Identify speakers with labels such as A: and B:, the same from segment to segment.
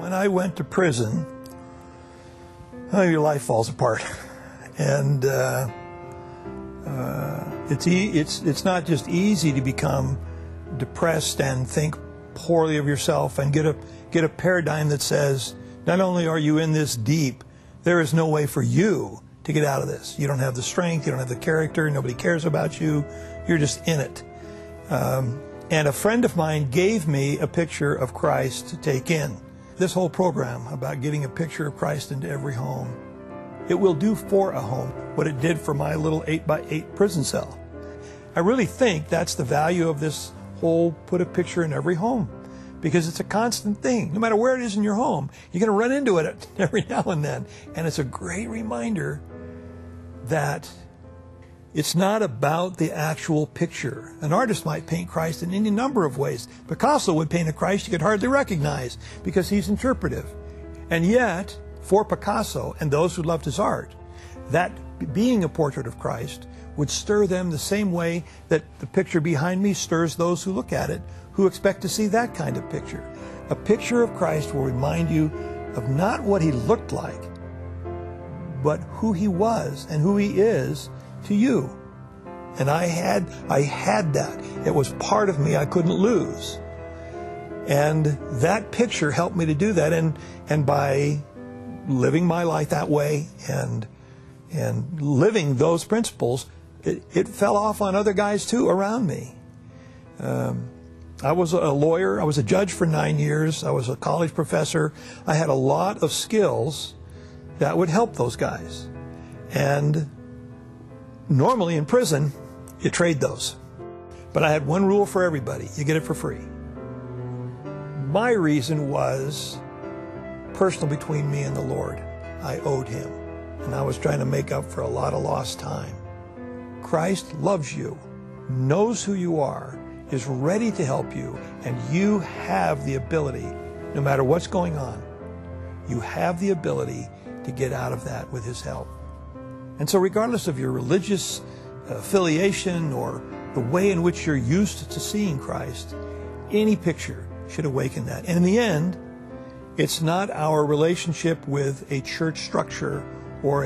A: When I went to prison, your life falls apart, and it's not just easy to become depressed and think poorly of yourself and get a paradigm that says not only are you in this deep, there is no way for you to get out of this. You don't have the strength, you don't have the character, nobody cares about you, you're just in it. And a friend of mine gave me a picture of Christ to take in. This whole program about getting a picture of Christ into every home, it will do for a home what it did for my little 8x8 prison cell. I really think that's the value of this whole put a picture in every home, because it's a constant thing. No matter where it is in your home, you're going to run into it every now and then. And it's a great reminder that it's not about the actual picture. An artist might paint Christ in any number of ways. Picasso would paint a Christ you could hardly recognize because he's interpretive. And yet, for Picasso and those who loved his art, that being a portrait of Christ would stir them the same way that the picture behind me stirs those who look at it, who expect to see that kind of picture. A picture of Christ will remind you of not what he looked like, but who he was and who he is to you. And I had that. It was part of me I couldn't lose. And that picture helped me to do that. And by living my life that way and living those principles, it fell off on other guys too around me. I was a lawyer. I was a judge for 9 years. I was a college professor. I had a lot of skills that would help those guys. And normally in prison, you trade those. But I had one rule for everybody. You get it for free. My reason was personal between me and the Lord. I owed him. And I was trying to make up for a lot of lost time. Christ loves you, knows who you are, is ready to help you, and you have the ability, no matter what's going on, you have the ability to get out of that with his help. And so regardless of your religious affiliation or the way in which you're used to seeing Christ, any picture should awaken that. And in the end, it's not our relationship with a church structure or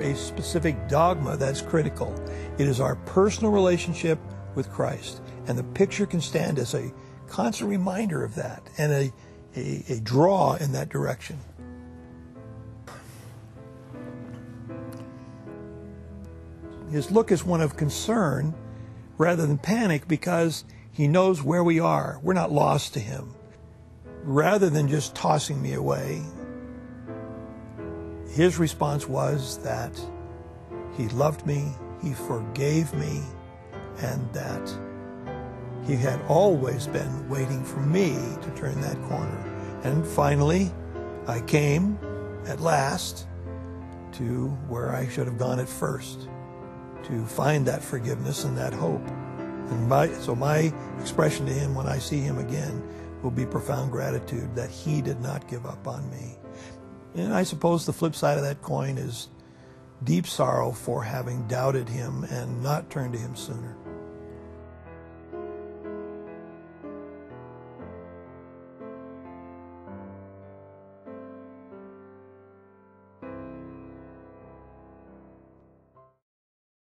A: a specific dogma that's critical. It is our personal relationship with Christ. And the picture can stand as a constant reminder of that and a draw in that direction. His look is one of concern rather than panic, because he knows where we are. We're not lost to him. Rather than just tossing me away, his response was that he loved me, he forgave me, and that he had always been waiting for me to turn that corner. And finally, I came at last to where I should have gone at first, to find that forgiveness and that hope. And so my expression to him when I see him again will be profound gratitude that he did not give up on me. And I suppose the flip side of that coin is deep sorrow for having doubted him and not turned to him sooner.